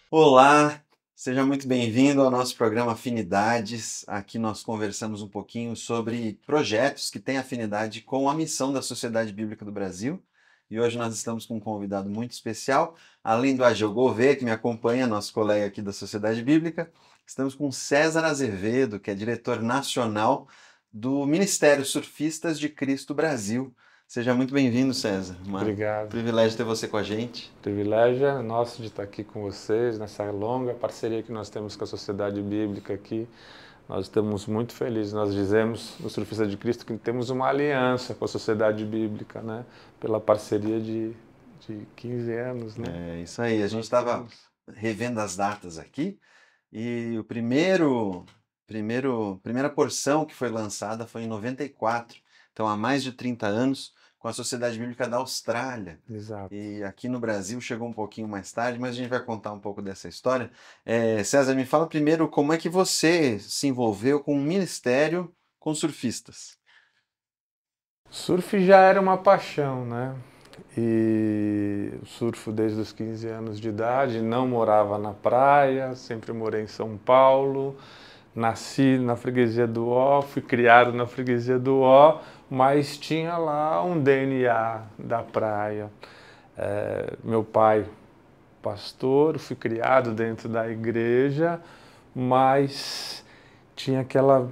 Olá, seja muito bem-vindo ao nosso programa Afinidades. Aqui nós conversamos um pouquinho sobre projetos que têm afinidade com a missão da Sociedade Bíblica do Brasil. E hoje nós estamos com um convidado muito especial, além do Ageu Gouveia, que me acompanha, nosso colega aqui da Sociedade Bíblica. Estamos com César Azevedo, que é diretor nacional do Ministério Surfistas de Cristo Brasil. Seja muito bem-vindo, César. Obrigado. Privilégio ter você com a gente. Privilégio é nosso de estar aqui com vocês, nessa longa parceria que nós temos com a Sociedade Bíblica aqui. Nós estamos muito felizes. Nós dizemos no Surfista de Cristo que temos uma aliança com a Sociedade Bíblica, né? Pela parceria de 15 anos, né? É isso aí. A gente estava revendo as datas aqui e a primeira porção que foi lançada foi em 94. Então, há mais de 30 anos, com a Sociedade Bíblica da Austrália. Exato. E aqui no Brasil chegou um pouquinho mais tarde, mas a gente vai contar um pouco dessa história. César, me fala primeiro como é que você se envolveu com um ministério com surfistas. Surf já era uma paixão, né? E surfo desde os 15 anos de idade, não morava na praia, sempre morei em São Paulo. Nasci na freguesia do Ó, fui criado na freguesia do Ó, mas tinha lá um DNA da praia. Meu pai, pastor, fui criado dentro da igreja, mas tinha aquela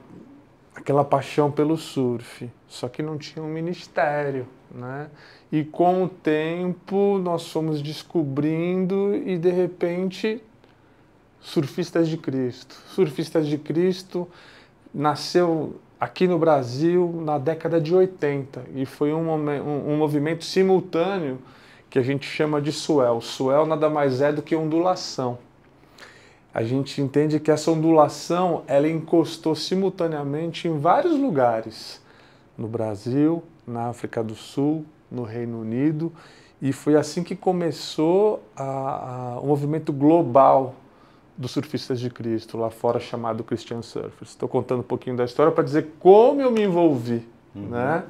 paixão pelo surf, só que não tinha um ministério, né? E com o tempo nós fomos descobrindo e de repente Surfistas de Cristo. Surfistas de Cristo nasceu aqui no Brasil na década de 80 e foi um movimento simultâneo que a gente chama de swell. Swell nada mais é do que ondulação. A gente entende que essa ondulação ela encostou simultaneamente em vários lugares, no Brasil, na África do Sul, no Reino Unido, e foi assim que começou o movimento global dos Surfistas de Cristo, lá fora chamado Christian Surfers. Estou contando um pouquinho da história para dizer como eu me envolvi, né?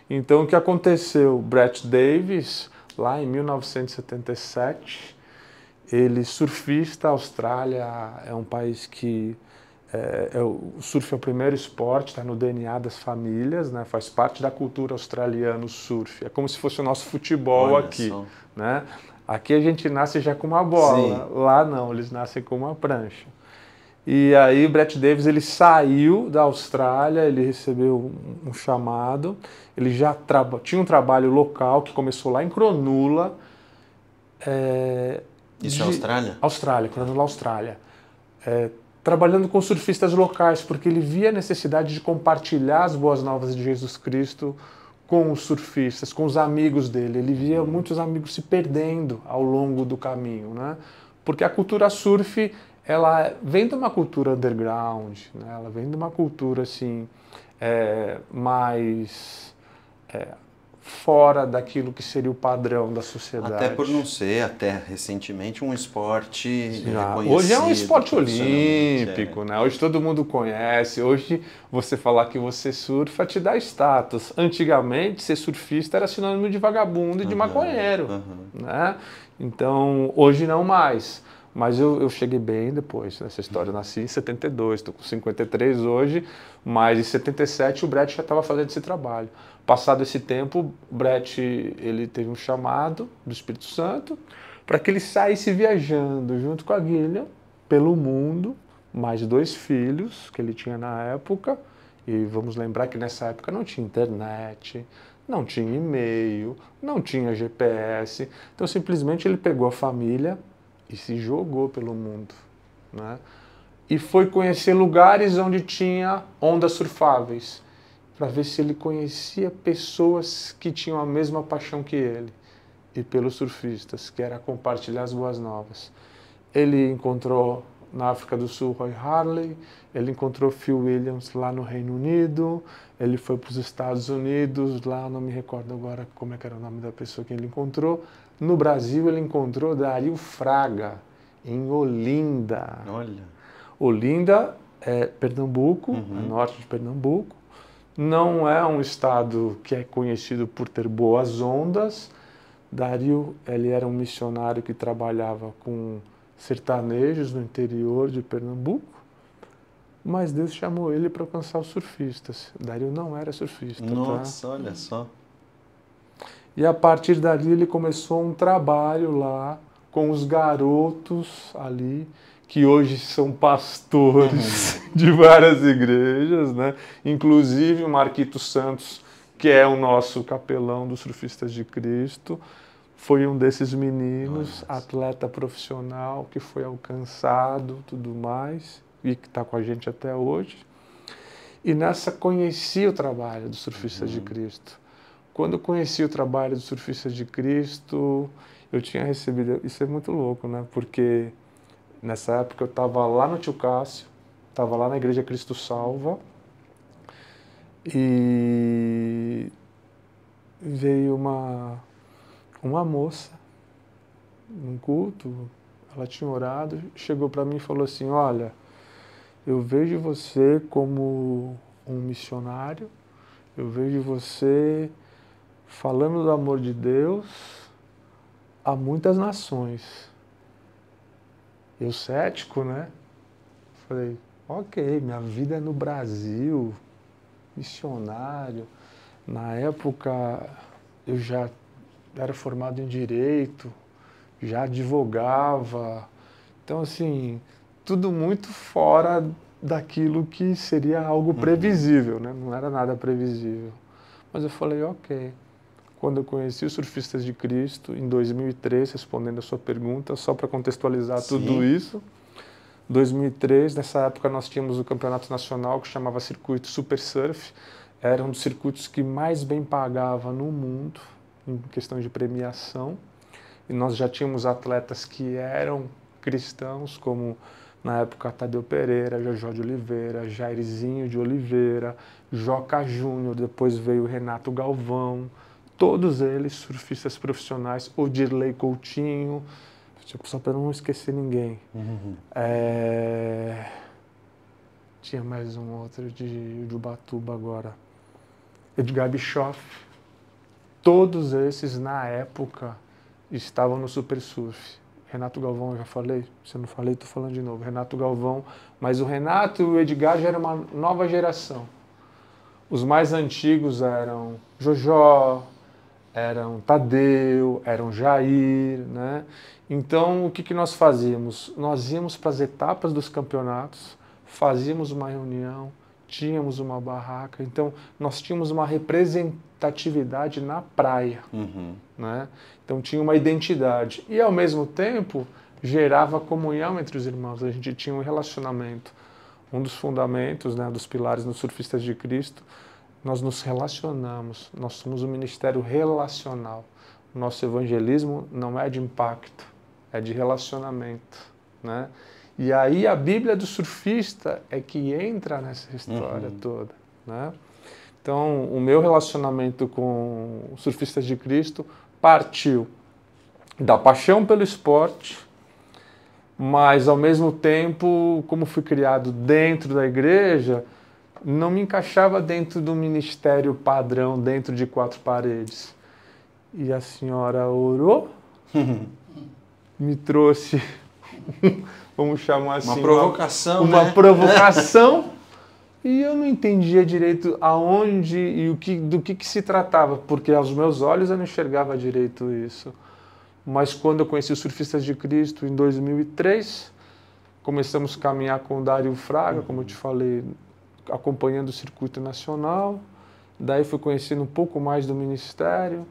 Então, o que aconteceu? Brett Davis, lá em 1977, ele surfista, a Austrália é um país que o surf é o primeiro esporte, está no DNA das famílias, né? Faz parte da cultura australiana o surf. É como se fosse o nosso futebol. Olha aqui, só. Né? Aqui a gente nasce já com uma bola, sim. Lá não, eles nascem com uma prancha. E aí o Brett Davis ele saiu da Austrália, ele recebeu um chamado, ele já tinha um trabalho local que começou lá em Cronulla. Isso é Austrália? Austrália, Cronulla, Austrália. Trabalhando com surfistas locais, porque ele via a necessidade de compartilhar as boas novas de Jesus Cristo com os surfistas, com os amigos dele. Ele via muitos amigos se perdendo ao longo do caminho, né? Porque a cultura surf, ela vem de uma cultura underground, né? Ela vem de uma cultura assim, mais fora daquilo que seria o padrão da sociedade. Até por não ser, até recentemente, um esporte reconhecido. Hoje é um esporte olímpico, né? Hoje todo mundo conhece. Hoje você falar que você surfa te dá status. Antigamente, ser surfista era sinônimo de vagabundo e de maconheiro, né? Então, hoje não mais. Mas eu cheguei bem depois nessa história. Eu nasci em 72, estou com 53 hoje, mas em 77 o Brett já estava fazendo esse trabalho. Passado esse tempo, o Brett ele teve um chamado do Espírito Santo para que ele saísse viajando junto com a Guilherme pelo mundo, mais 2 filhos que ele tinha na época. E vamos lembrar que nessa época não tinha internet, não tinha e-mail, não tinha GPS. Então simplesmente ele pegou a família e se jogou pelo mundo, né? E foi conhecer lugares onde tinha ondas surfáveis, para ver se ele conhecia pessoas que tinham a mesma paixão que ele, e pelos surfistas, que era compartilhar as boas novas. Ele encontrou na África do Sul Roy Harley, ele encontrou Phil Williams lá no Reino Unido, ele foi para os Estados Unidos, lá não me recordo agora como é que era o nome da pessoa que ele encontrou. No Brasil ele encontrou Dario Fraga, em Olinda. Olha. Olinda é Pernambuco, é norte de Pernambuco. Não é um estado que é conhecido por ter boas ondas. Dario, ele era um missionário que trabalhava com sertanejos no interior de Pernambuco, mas Deus chamou ele para alcançar os surfistas. Dario não era surfista. Nossa, olha só. E a partir dali ele começou um trabalho lá com os garotos ali, que hoje são pastores de várias igrejas, né? Inclusive o Marquito Santos, que é o nosso capelão dos Surfistas de Cristo, foi um desses meninos, atleta profissional, que foi alcançado, tudo mais, e que está com a gente até hoje. E nessa conheci o trabalho dos Surfistas de Cristo. Quando eu conheci o trabalho dos Surfistas de Cristo, eu tinha recebido... Isso é muito louco, né? Porque nessa época eu estava lá no Tio Cássio, estava lá na Igreja Cristo Salva, e veio uma moça num culto, ela tinha orado, chegou para mim e falou assim: olha, eu vejo você como um missionário, eu vejo você falando do amor de Deus a muitas nações. Eu cético, né? Falei, ok, minha vida é no Brasil, missionário. Na época eu já era formado em Direito, já advogava. Então, assim, tudo muito fora daquilo que seria algo previsível, né? Não era nada previsível. Mas eu falei, ok. Quando eu conheci os Surfistas de Cristo, em 2003, respondendo a sua pergunta, só para contextualizar tudo isso, 2003, nessa época nós tínhamos o campeonato nacional que chamava Circuito Super Surf, era um dos circuitos que mais bem pagava no mundo, em questão de premiação, e nós já tínhamos atletas que eram cristãos, como na época Tadeu Pereira, Jojó de Oliveira, Jairzinho de Oliveira, Joca Júnior, depois veio Renato Galvão, todos eles surfistas profissionais, Odirley Coutinho, tipo, só para não esquecer ninguém. Tinha mais um outro de Ubatuba agora, Edgar Bischoff. Todos esses, na época, estavam no Super Surf. Renato Galvão, eu já falei? Se eu não falei, estou falando de novo. Renato Galvão, mas o Renato e o Edgar já eram uma nova geração. Os mais antigos eram Jojó, eram Tadeu, eram Jair, né? Então, o que nós fazíamos? Nós íamos para as etapas dos campeonatos, fazíamos uma reunião, tínhamos uma barraca, então nós tínhamos uma representatividade na praia, né? Então tinha uma identidade e ao mesmo tempo gerava comunhão entre os irmãos, a gente tinha um relacionamento. Um dos fundamentos, né, dos pilares nos Surfistas de Cristo, nós nos relacionamos, nós somos um ministério relacional. O nosso evangelismo não é de impacto, é de relacionamento, né? E aí a Bíblia do surfista é que entra nessa história toda, né? Então, o meu relacionamento com os Surfistas de Cristo partiu da paixão pelo esporte, mas ao mesmo tempo, como fui criado dentro da igreja, não me encaixava dentro do ministério padrão, dentro de quatro paredes. E a senhora orou, me trouxe, vamos chamar assim, uma provocação, uma provocação, e eu não entendia direito aonde e do que se tratava, porque aos meus olhos eu não enxergava direito isso. Mas quando eu conheci os Surfistas de Cristo em 2003, começamos a caminhar com o Dario Fraga, como eu te falei, acompanhando o circuito nacional. Daí fui conhecendo um pouco mais do ministério.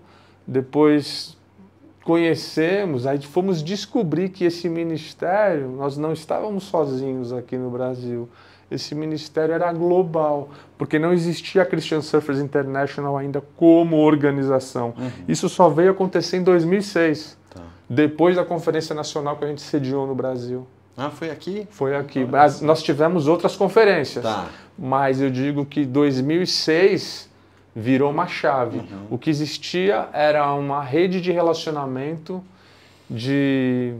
Depois conhecemos, aí fomos descobrir que esse ministério, nós não estávamos sozinhos aqui no Brasil. Esse ministério era global, porque não existia a Christian Surfers International ainda como organização. Isso só veio acontecer em 2006, depois da Conferência Nacional que a gente sediou no Brasil. Ah, foi aqui? Foi aqui. Mas nós tivemos outras conferências, mas eu digo que 2006 virou uma chave. O que existia era uma rede de relacionamento de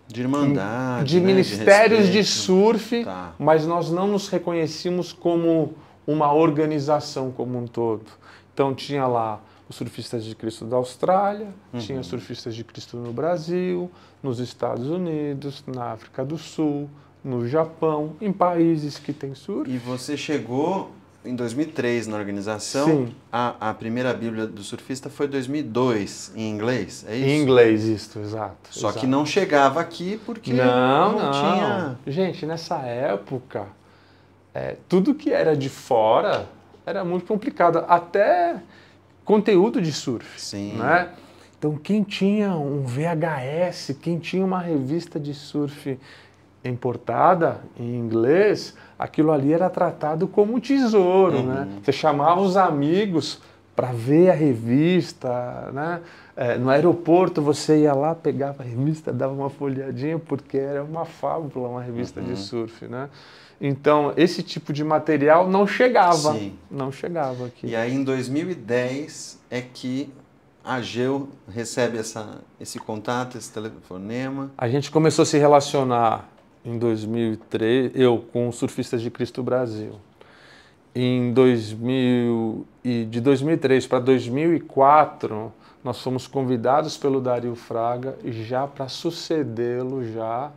De irmandade, de né? ministérios de respeito. surf, Tá. mas nós não nos reconhecíamos como uma organização como um todo. Então tinha lá os surfistas de Cristo da Austrália, tinha surfistas de Cristo no Brasil, nos Estados Unidos, na África do Sul, no Japão, em países que tem surf. E você chegou em 2003 na organização. Sim. A primeira Bíblia do surfista foi 2002, em inglês, é isso? Em inglês, isso, exato. Só que exato. não chegava aqui porque Não. tinha... Gente, nessa época, tudo que era de fora era muito complicado. Até conteúdo de surf. Sim. Né? Então, quem tinha um VHS, quem tinha uma revista de surf importada em inglês, aquilo ali era tratado como um tesouro. Né? Você chamava os amigos para ver a revista, né? No aeroporto você ia lá, pegava a revista, dava uma folheadinha, porque era uma fábula, uma revista de surf, né? Então, esse tipo de material não chegava. Sim. Não chegava aqui. E aí, em 2010, é que a AGEL recebe esse contato, esse telefonema. A gente começou a se relacionar em 2003, eu com os Surfistas de Cristo Brasil. De 2003 para 2004, nós fomos convidados pelo Dario Fraga já para sucedê-lo já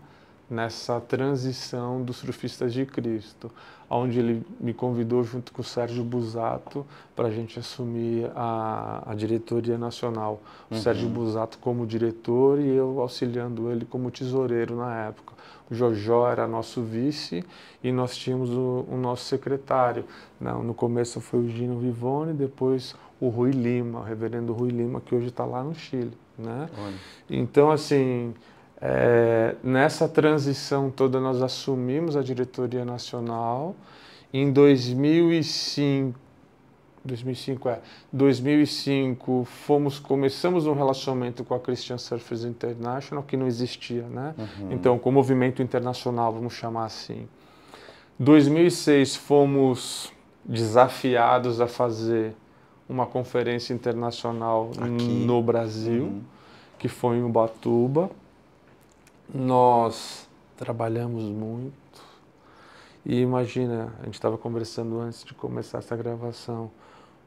nessa transição dos Surfistas de Cristo, onde ele me convidou junto com o Sérgio Busato para a gente assumir a diretoria nacional. O Sérgio Busato como diretor e eu auxiliando ele como tesoureiro na época. O Jojó era nosso vice e nós tínhamos o nosso secretário. No começo foi o Gino Vivone, depois o Rui Lima, o reverendo Rui Lima, que hoje está lá no Chile. Né? Então, assim, nessa transição toda nós assumimos a diretoria nacional. Em 2005 começamos um relacionamento com a Christian Surfers International, que não existia, né? Então, com o movimento internacional, vamos chamar assim. 2006 fomos desafiados a fazer uma conferência internacional aqui no Brasil, que foi em Ubatuba. Nós trabalhamos muito. E imagina, a gente estava conversando antes de começar essa gravação,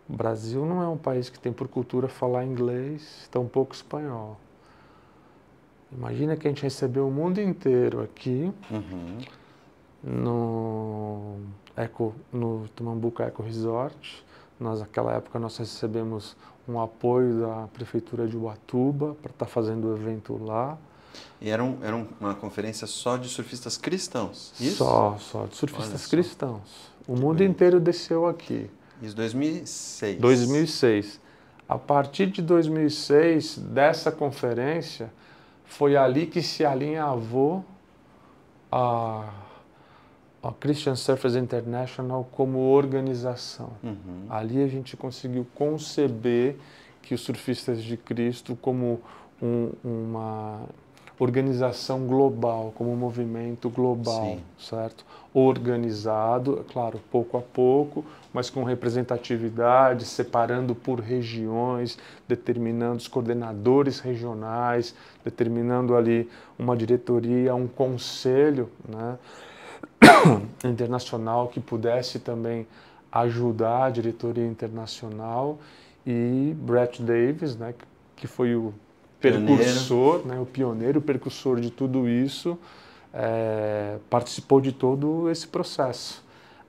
o Brasil não é um país que tem por cultura falar inglês, tampouco espanhol. Imagina que a gente recebeu o mundo inteiro aqui, no Tamambuca Eco Resort. Naquela época nós recebemos um apoio da Prefeitura de Ubatuba para estar fazendo o evento lá. E era uma conferência só de surfistas cristãos, isso? Só de surfistas cristãos. O mundo inteiro desceu aqui. Isso, 2006. 2006. A partir de 2006, dessa conferência, foi ali que se alinhavou a Christian Surfers International como organização. Ali a gente conseguiu conceber que os Surfistas de Cristo como uma organização global, como um movimento global, certo? Organizado, claro, pouco a pouco, mas com representatividade, separando por regiões, determinando os coordenadores regionais, determinando ali uma diretoria, um conselho, né, internacional que pudesse também ajudar a diretoria internacional, e Brett Davis, né, que foi o precursor, né, o pioneiro, o precursor de tudo isso, participou de todo esse processo.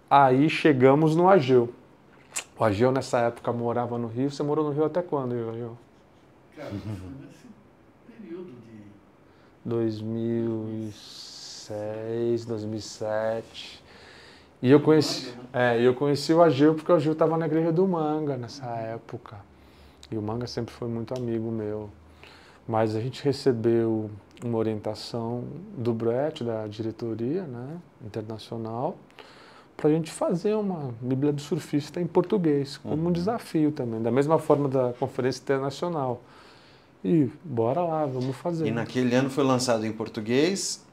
Aí chegamos no Ageu. O Ageu nessa época morava no Rio. Você morou no Rio até quando, Ageu? Cara, foi nesse período de 2006, 2007. E eu conheci o Ageu porque o Ageu estava na Igreja do Manga nessa época. E o Manga sempre foi muito amigo meu. Mas a gente recebeu uma orientação do Brett, da diretoria, né, internacional, para a gente fazer uma Bíblia do Surfista em português, como um desafio também, da mesma forma da Conferência Internacional. E bora lá, vamos fazer. E naquele ano foi lançado em português,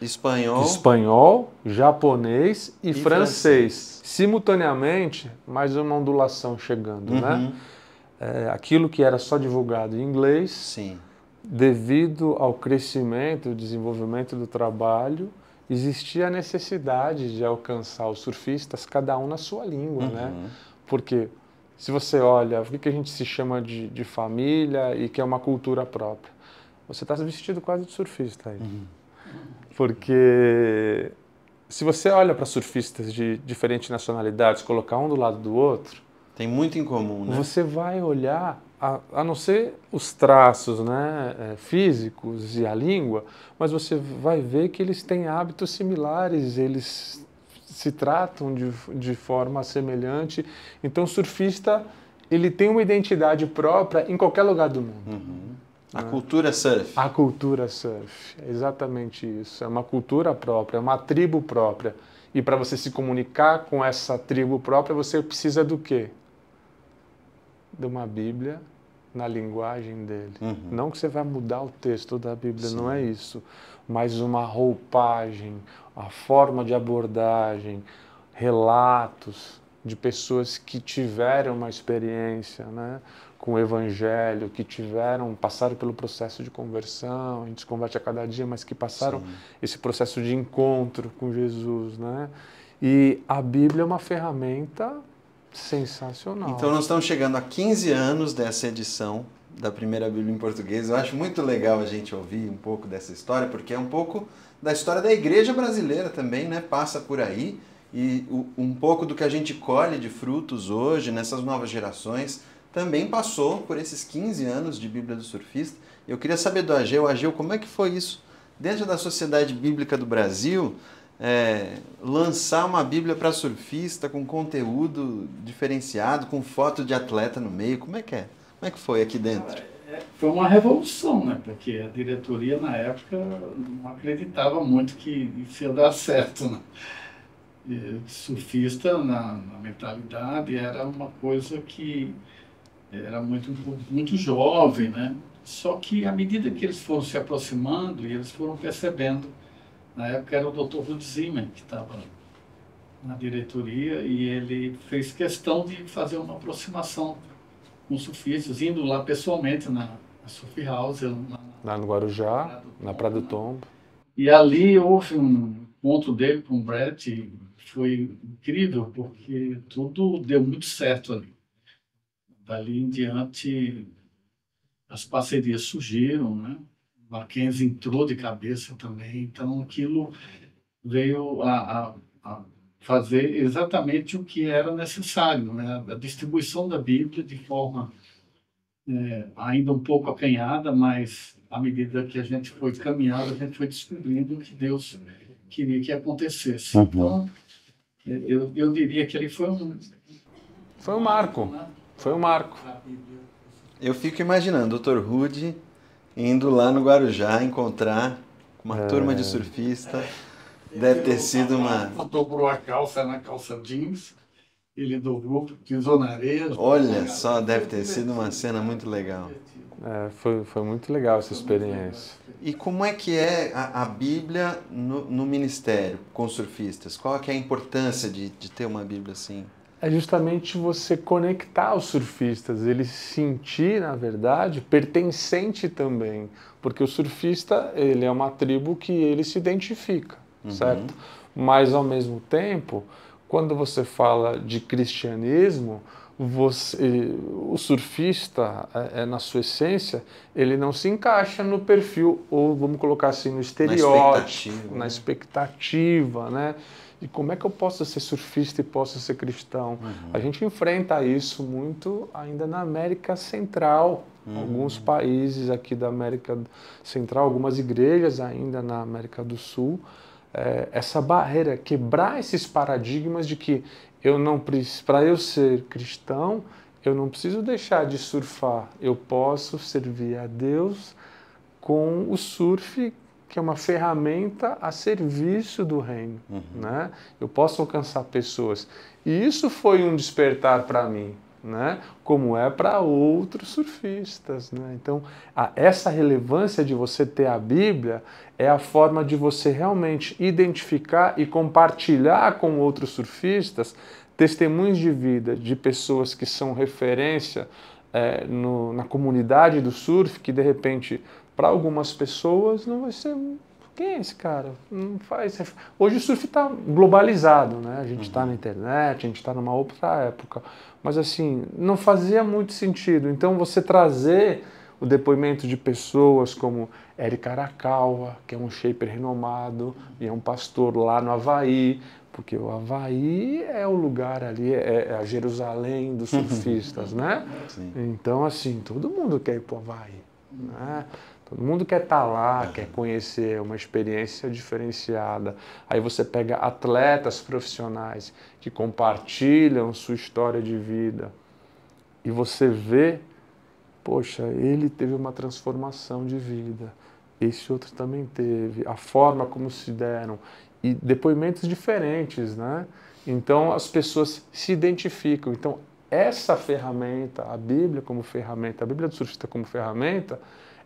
espanhol, japonês e francês. Simultaneamente, mais uma ondulação chegando, né? Aquilo que era só divulgado em inglês, devido ao crescimento, desenvolvimento do trabalho, existia a necessidade de alcançar os surfistas, cada um na sua língua, né? Porque se você olha, o que a gente se chama de família e que é uma cultura própria? Você está vestido quase de surfista aí. Porque se você olha para surfistas de diferentes nacionalidades, colocar um do lado do outro, tem muito em comum, né? Você vai olhar, a não ser os traços, né, físicos e a língua, mas você vai ver que eles têm hábitos similares, eles se tratam de forma semelhante. Então, o surfista, ele tem uma identidade própria em qualquer lugar do mundo. A cultura surf. A cultura surf, é exatamente isso. É uma cultura própria, é uma tribo própria. E para você se comunicar com essa tribo própria, você precisa do quê? De uma Bíblia na linguagem dele. Não que você vai mudar o texto da Bíblia, Sim. não é isso. Mas uma roupagem, a forma de abordagem, relatos de pessoas que tiveram uma experiência, né, com o Evangelho, que passaram pelo processo de conversão, a gente se converte a cada dia, mas que passaram esse processo de encontro com Jesus, né? E a Bíblia é uma ferramenta sensacional. Então nós estamos chegando a 15 anos dessa edição da primeira Bíblia em português. Eu acho muito legal a gente ouvir um pouco dessa história, porque é um pouco da história da igreja brasileira também, né? Passa por aí, e um pouco do que a gente colhe de frutos hoje, nessas novas gerações, também passou por esses 15 anos de Bíblia do Surfista. Eu queria saber do Ageu, como é que foi isso dentro da Sociedade Bíblica do Brasil, lançar uma Bíblia para surfista com conteúdo diferenciado, com foto de atleta no meio. Como é que é? Como é que foi aqui dentro? Foi uma revolução, né? Porque a diretoria na época não acreditava muito que isso ia dar certo, né? E surfista na mentalidade era uma coisa que era muito jovem, né? Só que à medida que eles foram se aproximando e eles foram percebendo. Na época era o Dr. Rudi Zimmer que estava na diretoria, e ele fez questão de fazer uma aproximação com os surfistas, indo lá pessoalmente na Surf House. Lá no Guarujá, na Praia do Tombo. E ali houve um encontro dele com o Brett, e foi incrível, porque tudo deu muito certo ali. Dali em diante, as parcerias surgiram, né? Mackenzie entrou de cabeça também, então aquilo veio a fazer exatamente o que era necessário, né? A distribuição da Bíblia de forma ainda um pouco acanhada, mas à medida que a gente foi caminhando, a gente foi descobrindo o que Deus queria que acontecesse. Então, eu diria que ele foi um marco. Foi um marco. Eu fico imaginando o Dr. Rudi indo lá no Guarujá encontrar uma turma de surfista. Deve ter sido uma... Dobrou a calça na calça jeans, ele dobrou, pisou na areia. Olha só, deve ter sido uma cena muito legal. Foi muito legal essa experiência. E como é que é a Bíblia no ministério com surfistas? Qual é que é a importância de ter uma Bíblia assim? É justamente você conectar os surfistas, ele se sentir, na verdade, pertencente também. Porque o surfista, ele é uma tribo que ele se identifica, certo? Mas, ao mesmo tempo, quando você fala de cristianismo, o surfista, na sua essência, ele não se encaixa no perfil, ou vamos colocar assim, no estereótipo, na expectativa, né? E como é que eu posso ser surfista e posso ser cristão? A gente enfrenta isso muito ainda na América Central. Alguns países aqui da América Central, algumas igrejas ainda na América do Sul. Essa barreira, quebrar esses paradigmas de que para eu ser cristão, eu não preciso deixar de surfar. Eu posso servir a Deus com o surf, que é uma ferramenta a serviço do reino, né? Eu posso alcançar pessoas. E isso foi um despertar para mim, né? Como é para outros surfistas, né? Então, essa relevância de você ter a Bíblia é a forma de você realmente identificar e compartilhar com outros surfistas testemunhos de vida de pessoas que são referência na comunidade do surf, que de repente para algumas pessoas não vai ser... Quem é esse cara? Não faz... Hoje o surf está globalizado, né? A gente está na internet, a gente está numa outra época. Mas assim, não fazia muito sentido. Então você trazer o depoimento de pessoas como Eric Arakawa, que é um shaper renomado e é um pastor lá no Havaí, porque o Havaí é o lugar ali, é a Jerusalém dos surfistas, né? Sim. Então assim, todo mundo quer ir para o Havaí, né? Todo mundo quer estar lá, quer conhecer uma experiência diferenciada. Aí você pega atletas profissionais que compartilham sua história de vida e você vê, poxa, ele teve uma transformação de vida, esse outro também teve, a forma como se deram, e depoimentos diferentes, né? Então as pessoas se identificam. Então essa ferramenta, a Bíblia como ferramenta, a Bíblia do Surfista como ferramenta,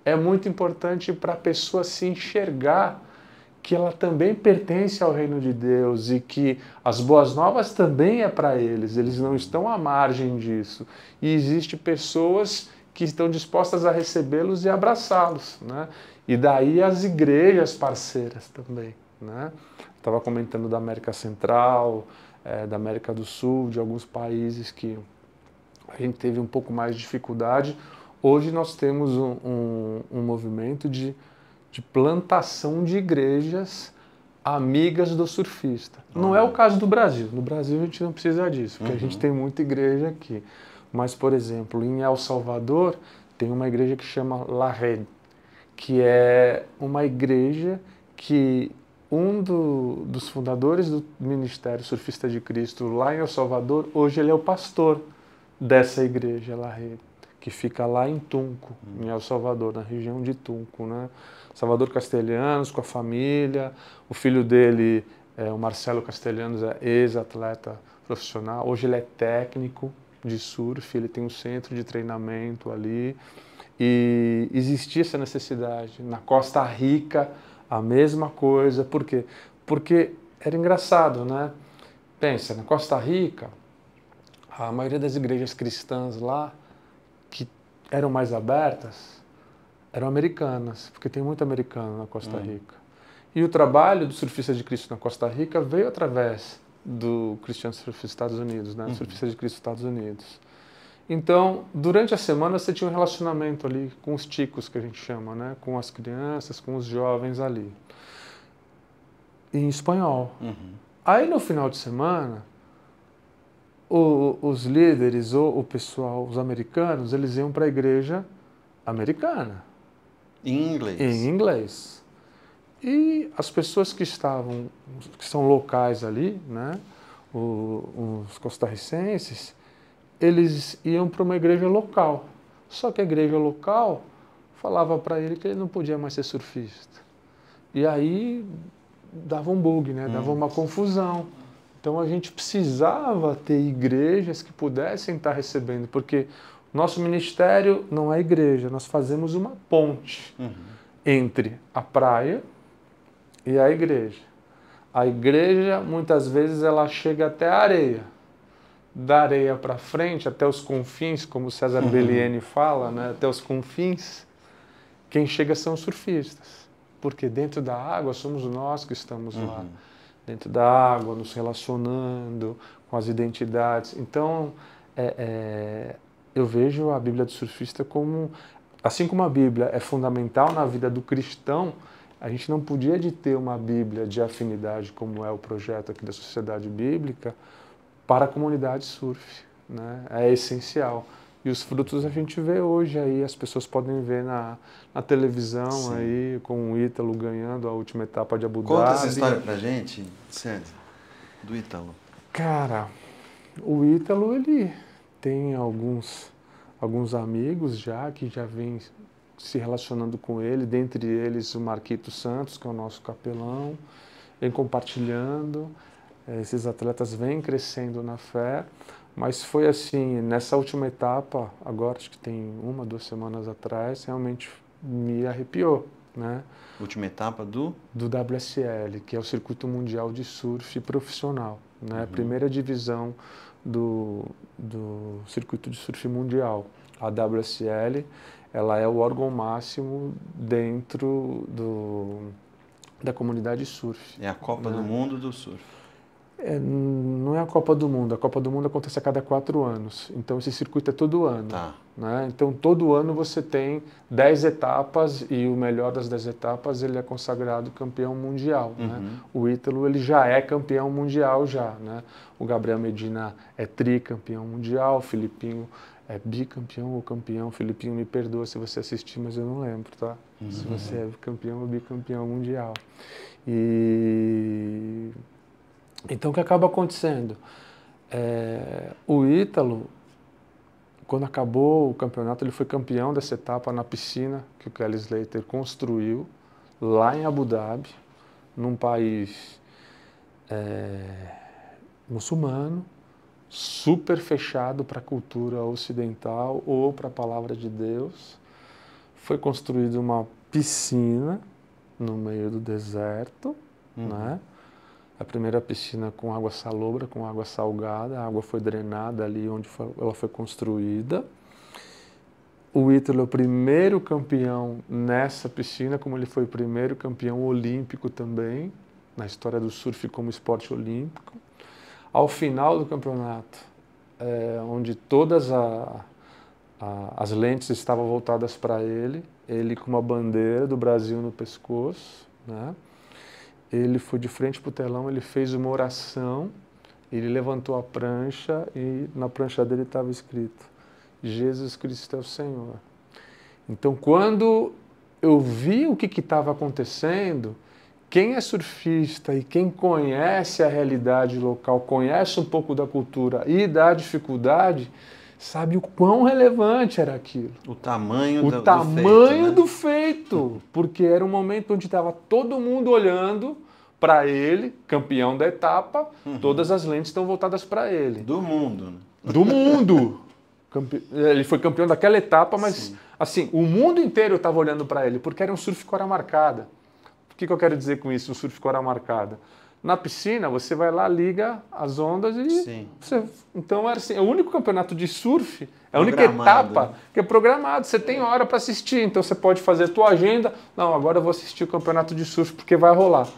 é muito importante para a pessoa se enxergar que ela também pertence ao reino de Deus e que as boas novas também é para eles não estão à margem disso. E existem pessoas que estão dispostas a recebê-los e abraçá-los, né? E daí as igrejas parceiras também, né? Estava comentando da América Central, da América do Sul, de alguns países que a gente teve um pouco mais de dificuldade. Hoje nós temos um movimento de plantação de igrejas amigas do surfista. Não é o caso do Brasil. No Brasil a gente não precisa disso, porque a gente tem muita igreja aqui. Mas, por exemplo, em El Salvador tem uma igreja que chama La Red, que é uma igreja que dos fundadores do Ministério Surfista de Cristo lá em El Salvador, hoje ele é o pastor dessa igreja La Red, que fica lá em Tunco, em El Salvador, na região de Tunco, né? Salvador Castelhanos, com a família, o filho dele, o Marcelo Castelhanos, é ex-atleta profissional, hoje ele é técnico de surf, ele tem um centro de treinamento ali, e existia essa necessidade. Na Costa Rica, a mesma coisa, por quê? Porque era engraçado, né? Pensa, na Costa Rica, a maioria das igrejas cristãs lá, que eram mais abertas, eram americanas, porque tem muito americano na Costa Rica. E o trabalho do Surfista de Cristo na Costa Rica veio através do Christian Surf dos Estados Unidos, né? Surfista de Cristo dos Estados Unidos. Então, durante a semana você tinha um relacionamento ali com os ticos, que a gente chama, né? Com as crianças, com os jovens ali, em espanhol. Aí no final de semana, os líderes ou o pessoal, os americanos, eles iam para a igreja americana. Em inglês? Em inglês. E as pessoas que são locais ali, né, os costarricenses, eles iam para uma igreja local. Só que a igreja local falava para ele que ele não podia mais ser surfista. E aí dava um bug, né, dava uma confusão. Então a gente precisava ter igrejas que pudessem estar recebendo, porque nosso ministério não é igreja, nós fazemos uma ponte entre a praia e a igreja. A igreja, muitas vezes, ela chega até a areia. Da areia para frente, até os confins, como o César Bellieni fala, né? Até os confins, quem chega são os surfistas. Porque dentro da água somos nós que estamos lá. Dentro da água, nos relacionando com as identidades. Então, eu vejo a Bíblia do Surfista como, assim como a Bíblia é fundamental na vida do cristão, a gente não podia de ter uma Bíblia de afinidade, como é o projeto aqui da Sociedade Bíblica, para a comunidade surf, né? É essencial. E os frutos a gente vê hoje aí, as pessoas podem ver na televisão. Sim. Aí, com o Ítalo ganhando a última etapa de Abu Dhabi. Conta essa história pra gente, César, do Ítalo. Cara, o Ítalo, ele tem alguns amigos já, que já vêm se relacionando com ele, dentre eles o Marquito Santos, que é o nosso capelão, vem compartilhando. Esses atletas vêm crescendo na fé, mas foi assim, nessa última etapa, agora acho que tem 1, 2 semanas atrás, realmente me arrepiou, né? Última etapa do WSL, que é o Circuito Mundial de Surf Profissional, né? A primeira divisão do Circuito de Surf Mundial. A WSL ela é o órgão máximo dentro da comunidade surf. É a Copa do Mundo do surf. Não é a Copa do Mundo acontece a cada 4 anos, então esse circuito é todo ano. Tá. Né? Então todo ano você tem 10 etapas e o melhor das 10 etapas ele é consagrado campeão mundial. Né? O Ítalo ele já é campeão mundial já. Né? O Gabriel Medina é tricampeão mundial, o Filipinho é bicampeão ou campeão. Filipinho, me perdoa se você assistir, mas eu não lembro, tá? Se você é campeão ou bicampeão mundial. Então, o que acaba acontecendo? O Ítalo, quando acabou o campeonato, ele foi campeão dessa etapa na piscina que o Kelly Slater construiu, lá em Abu Dhabi, num país muçulmano, super fechado para a cultura ocidental ou para a palavra de Deus. Foi construída uma piscina no meio do deserto, né? A primeira piscina com água salobra, com água salgada, a água foi drenada ali onde ela foi construída. O Ítalo é o primeiro campeão nessa piscina, como ele foi o primeiro campeão olímpico também, na história do surf como esporte olímpico. Ao final do campeonato, onde todas as lentes estavam voltadas para ele com uma bandeira do Brasil no pescoço, né? Ele foi de frente para o telão, ele fez uma oração, ele levantou a prancha e na prancha dele estava escrito: Jesus Cristo é o Senhor. Então, quando eu vi o que estava acontecendo, quem é surfista e quem conhece a realidade local, conhece um pouco da cultura e da dificuldade, sabe o quão relevante era aquilo. O tamanho do feito. Porque era um momento onde estava todo mundo olhando para ele, campeão da etapa, todas as lentes estão voltadas para ele. Do mundo. Né? Do mundo. Ele foi campeão daquela etapa, mas assim, o mundo inteiro estava olhando para ele, porque era um surf com hora marcada. O que eu quero dizer com isso, um surf com hora marcada? Na piscina, você vai lá, liga as ondas e... Então, era assim, é o único campeonato de surf, é a única etapa que é programado. Você tem hora para assistir, então você pode fazer a tua agenda. Não, agora eu vou assistir o campeonato de surf porque vai rolar.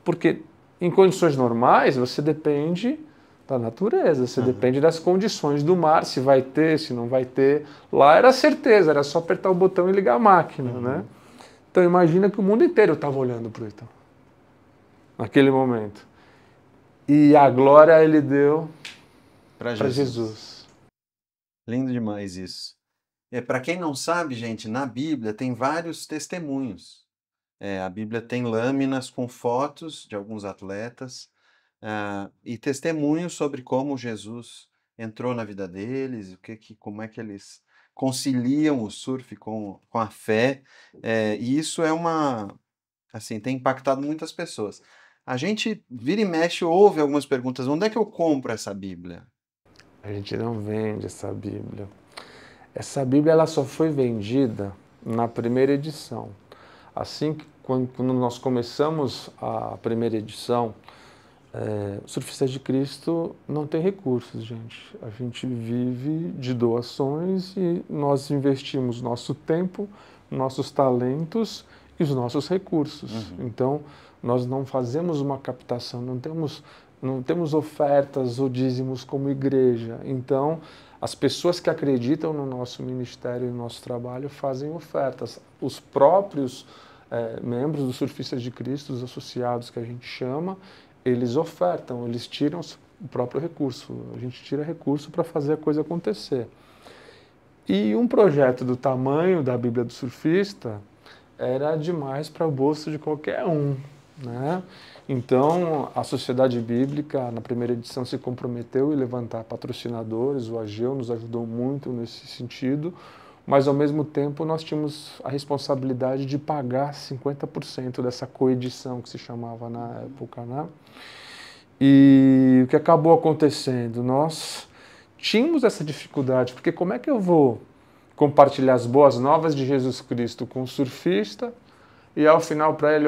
Porque em condições normais, você depende da natureza, você depende das condições do mar, se vai ter, se não vai ter. Lá era certeza, era só apertar o botão e ligar a máquina, né? Então imagina que o mundo inteiro estava olhando para o Ítalo naquele momento. E a glória ele deu para Jesus. Lindo demais isso. Para quem não sabe, gente, na Bíblia tem vários testemunhos. A Bíblia tem lâminas com fotos de alguns atletas e testemunhos sobre como Jesus entrou na vida deles, como é que eles conciliam o surf com a fé. E isso assim, tem impactado muitas pessoas. A gente vira e mexe, ouve algumas perguntas. Onde é que eu compro essa Bíblia? A gente não vende essa Bíblia. Essa Bíblia ela só foi vendida na primeira edição. Assim que quando nós começamos a primeira edição, Surfistas de Cristo não tem recursos, gente. A gente vive de doações e nós investimos nosso tempo, nossos talentos e os nossos recursos. Então, nós não fazemos uma captação, não temos ofertas ou dízimos como igreja. Então, as pessoas que acreditam no nosso ministério e no nosso trabalho fazem ofertas. Os próprios membros dos Surfistas de Cristo, os associados que a gente chama, eles ofertam, eles tiram o próprio recurso. A gente tira recurso para fazer a coisa acontecer. E um projeto do tamanho da Bíblia do Surfista era demais para o bolso de qualquer um, né? Então, a Sociedade Bíblica, na primeira edição, se comprometeu em levantar patrocinadores. O Ageu nos ajudou muito nesse sentido, mas, ao mesmo tempo, nós tínhamos a responsabilidade de pagar 50% dessa coedição, que se chamava na época, né? E o que acabou acontecendo? Nós tínhamos essa dificuldade, porque como é que eu vou compartilhar as boas novas de Jesus Cristo com o surfista e, ao final, para ele,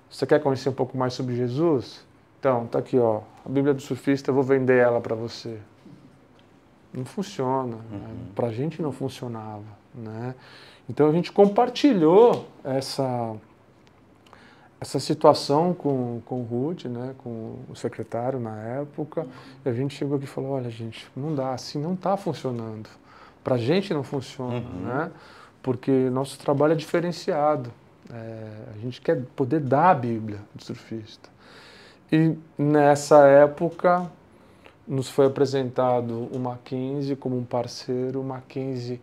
você quer conhecer um pouco mais sobre Jesus? Então, tá aqui, a Bíblia do Surfista, eu vou vender ela para você. não funciona. Para a gente não funcionava, né? Então a gente compartilhou essa situação com o Ruth, né, com o secretário na época, e a gente chegou aqui e falou, olha gente, não dá, assim não está funcionando. Para a gente não funciona, né? Porque nosso trabalho é diferenciado. A gente quer poder dar a Bíblia do surfista. E nessa época nos foi apresentado o Mackenzie como um parceiro, o Mackenzie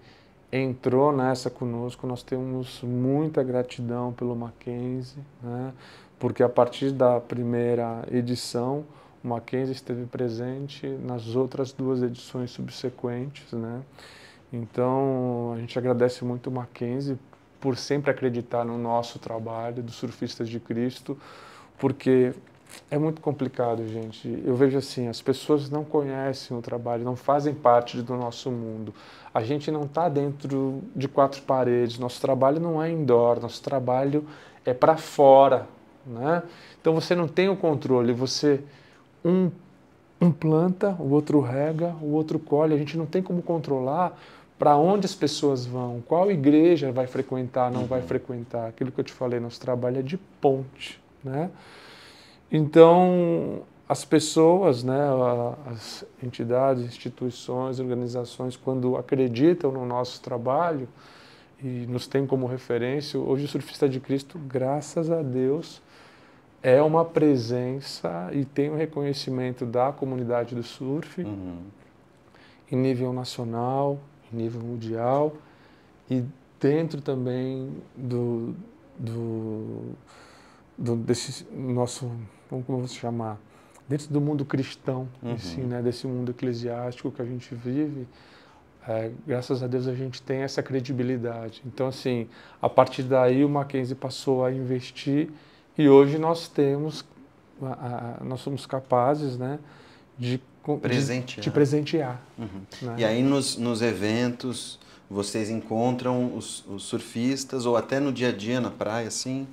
entrou nessa conosco, nós temos muita gratidão pelo Mackenzie, né? Porque a partir da primeira edição, o Mackenzie esteve presente nas outras 2 edições subsequentes, né? Então, a gente agradece muito o Mackenzie por sempre acreditar no nosso trabalho, dos Surfistas de Cristo, porque é muito complicado, gente. Eu vejo assim, as pessoas não conhecem o trabalho, não fazem parte do nosso mundo. A gente não está dentro de 4 paredes, nosso trabalho não é indoor, nosso trabalho é para fora, né? Então você não tem o controle, você um planta, o outro rega, o outro colhe, a gente não tem como controlar para onde as pessoas vão, qual igreja vai frequentar, não vai frequentar. Aquilo que eu te falei, nosso trabalho é de ponte, né? Então, as pessoas, né, as entidades, instituições, organizações, quando acreditam no nosso trabalho e nos têm como referência, hoje o Surfista de Cristo, graças a Deus, é uma presença e tem um reconhecimento da comunidade do surf em nível nacional, em nível mundial e dentro também desse nosso, como eu vou chamar, dentro do mundo cristão, assim, né, desse mundo eclesiástico que a gente vive, graças a Deus a gente tem essa credibilidade. Então, assim, a partir daí o Mackenzie passou a investir e hoje nós temos, nós somos capazes, né, de presentear. Né? E aí nos eventos vocês encontram os surfistas ou até no dia a dia na praia, assim?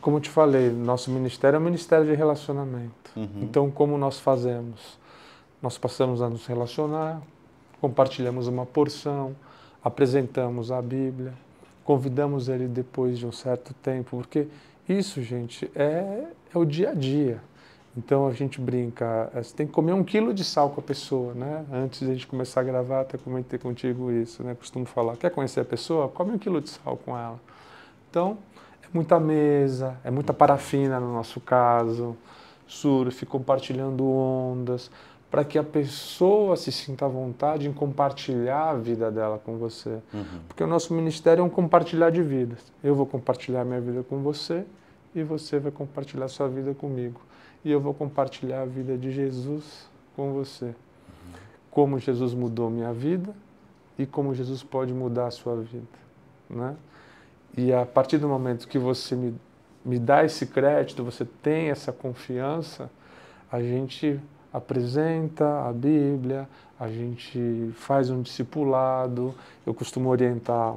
Como eu te falei, nosso ministério é um ministério de relacionamento. Então, como nós fazemos? Nós passamos a nos relacionar, compartilhamos uma porção, apresentamos a Bíblia, convidamos ele depois de um certo tempo, porque isso, gente, é o dia a dia. Então a gente brinca, você tem que comer 1 quilo de sal com a pessoa, né? Antes de a gente começar a gravar, até comentei contigo isso, né? Costumo falar, quer conhecer a pessoa? Come 1 quilo de sal com ela. Então, é muita mesa, é muita parafina no nosso caso, surf, compartilhando ondas, para que a pessoa se sinta à vontade em compartilhar a vida dela com você. Porque o nosso ministério é um compartilhar de vidas. Eu vou compartilhar minha vida com você e você vai compartilhar sua vida comigo. E eu vou compartilhar a vida de Jesus com você. Como Jesus mudou minha vida e como Jesus pode mudar a sua vida, né? E a partir do momento que você me dá esse crédito, você tem essa confiança, a gente apresenta a Bíblia, a gente faz um discipulado. Eu costumo orientar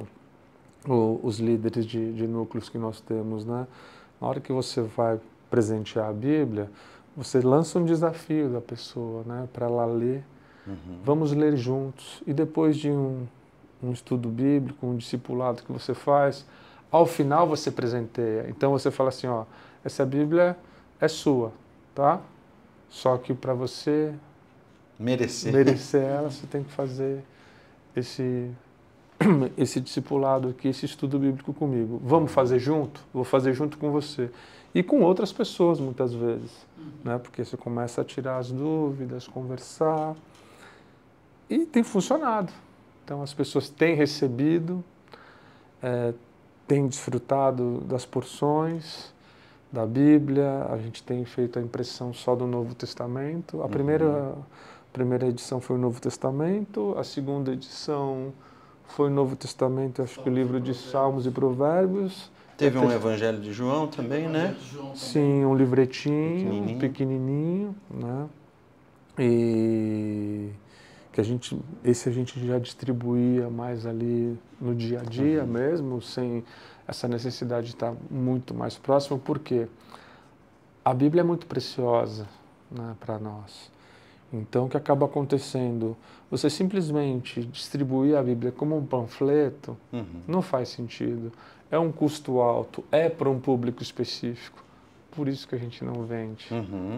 os líderes de núcleos que nós temos, né? Na hora que você vai presentear a Bíblia, você lança um desafio da pessoa, né, para ela ler. Vamos ler juntos. E depois de um estudo bíblico, um discipulado que você faz, ao final você presenteia. Então você fala assim, ó, essa Bíblia é sua, tá? Só que para você merecer ela, você tem que fazer esse discipulado aqui, esse estudo bíblico comigo. Vamos fazer junto? Vou fazer junto com você. E com outras pessoas, muitas vezes, né? Porque você começa a tirar as dúvidas, conversar, e tem funcionado. Então as pessoas têm recebido, têm desfrutado das porções da Bíblia. A gente tem feito a impressão só do Novo Testamento. A primeira edição foi o Novo Testamento, a segunda edição foi o Novo Testamento, acho que o livro de Salmos e Provérbios. Teve um Evangelho de João também, né? Sim, um livretinho pequenininho, né? E que esse a gente já distribuía mais ali no dia a dia mesmo, sem essa necessidade de estar muito mais próximo, porque a Bíblia é muito preciosa, né, para nós. Então, o que acaba acontecendo? Você simplesmente distribuir a Bíblia como um panfleto não faz sentido. É um custo alto, é para um público específico. Por isso que a gente não vende.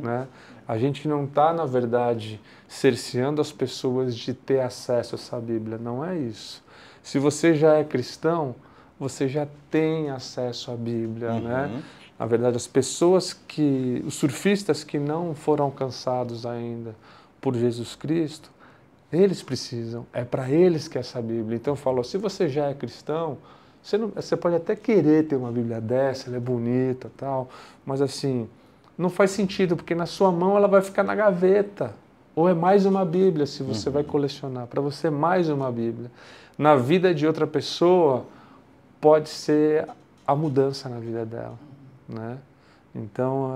Né? A gente não está, na verdade, cerceando as pessoas de ter acesso a essa Bíblia. Não é isso. Se você já é cristão, você já tem acesso à Bíblia. Né? Na verdade, os surfistas que não foram alcançados ainda por Jesus Cristo, eles precisam, é para eles que é essa Bíblia. Então falou, se você já é cristão, você pode até querer ter uma Bíblia dessa, ela é bonita tal, mas assim, não faz sentido, porque na sua mão ela vai ficar na gaveta. Ou é mais uma Bíblia, se você vai colecionar, para você é mais uma Bíblia. Na vida de outra pessoa, pode ser a mudança na vida dela. Né? Então,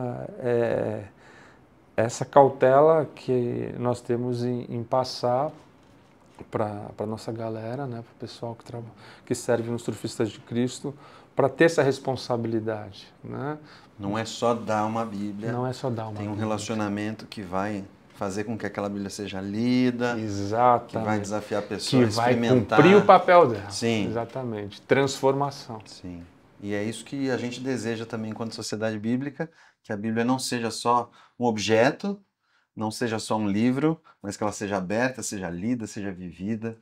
essa cautela que nós temos em passar para a nossa galera, né, para o pessoal que serve nos Surfistas de Cristo, para ter essa responsabilidade. Né? Não é só dar uma Bíblia. Não é só dar uma Tem um Bíblia. Relacionamento que vai fazer com que aquela Bíblia seja lida. Exatamente. Que vai desafiar a pessoa a experimentar. Que vai experimentar. cumprir o papel dela. Sim. Exatamente. Transformação. Sim. E é isso que a gente deseja também enquanto sociedade bíblica, que a Bíblia não seja só um objeto, não seja só um livro, mas que ela seja aberta, seja lida, seja vivida.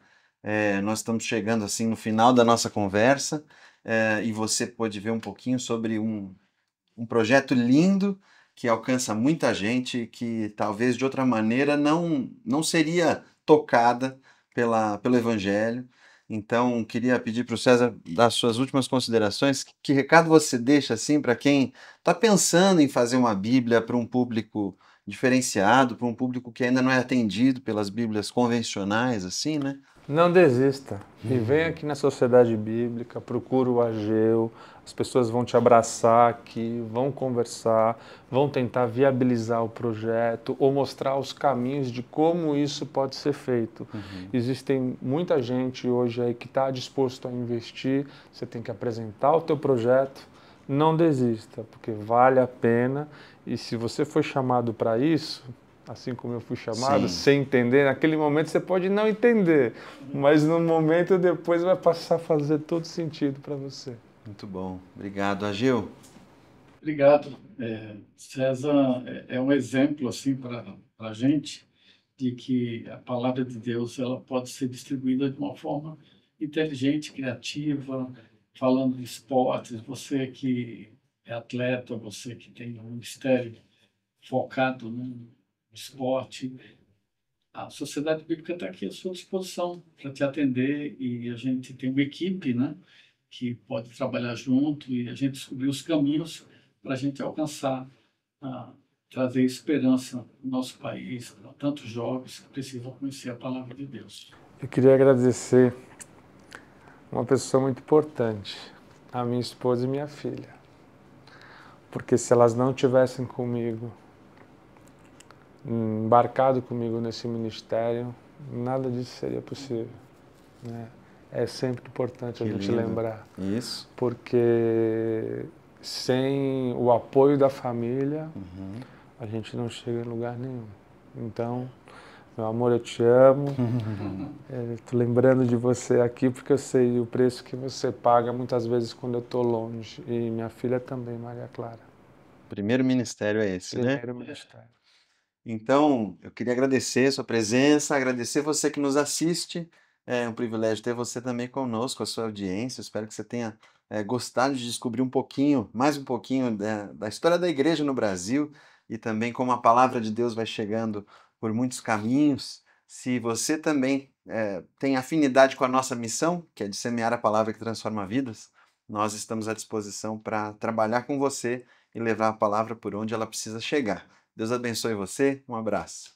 Nós estamos chegando assim no final da nossa conversa e você pôde ver um pouquinho sobre um projeto lindo que alcança muita gente que talvez de outra maneira não seria tocada pelo Evangelho. Então, queria pedir para o César dar suas últimas considerações. Que recado você deixa assim para quem está pensando em fazer uma Bíblia para um público diferenciado, para um público que ainda não é atendido pelas Bíblias convencionais, assim, né? Não desista. E vem aqui na Sociedade Bíblica, procura o Ageu, as pessoas vão te abraçar aqui, vão conversar, vão tentar viabilizar o projeto ou mostrar os caminhos de como isso pode ser feito. Existem muita gente hoje aí que está disposto a investir, você tem que apresentar o teu projeto, não desista, porque vale a pena e se você foi chamado para isso, assim como eu fui chamado, sem entender, naquele momento você pode não entender, mas no momento depois vai passar a fazer todo sentido para você. Muito bom. Obrigado. Ageu? Obrigado. César é um exemplo assim para a gente de que a palavra de Deus ela pode ser distribuída de uma forma inteligente, criativa, falando de esportes, você que é atleta, você que tem um ministério focado no esporte, a Sociedade Bíblica está aqui à sua disposição para te atender e a gente tem uma equipe, né, que pode trabalhar junto e a gente descobrir os caminhos para a gente alcançar, trazer esperança no nosso país, para tantos jovens que precisam conhecer a palavra de Deus. Eu queria agradecer uma pessoa muito importante, a minha esposa e minha filha, porque se elas não tivessem comigo, embarcado comigo nesse ministério, nada disso seria possível. Né? É sempre importante a gente lembrar. Isso. Porque sem o apoio da família, a gente não chega em lugar nenhum. Então, meu amor, eu te amo. Estou lembrando de você aqui porque eu sei o preço que você paga muitas vezes quando eu estou longe. E minha filha também, Maria Clara. Primeiro ministério é esse, né? Primeiro ministério. Então, eu queria agradecer a sua presença, agradecer você que nos assiste. É um privilégio ter você também conosco, a sua audiência. Espero que você tenha gostado de descobrir um pouquinho, mais um pouquinho da história da igreja no Brasil e também como a palavra de Deus vai chegando por muitos caminhos. Se você também tem afinidade com a nossa missão, que é de semear a palavra que transforma vidas, nós estamos à disposição para trabalhar com você e levar a palavra por onde ela precisa chegar. Deus abençoe você, um abraço.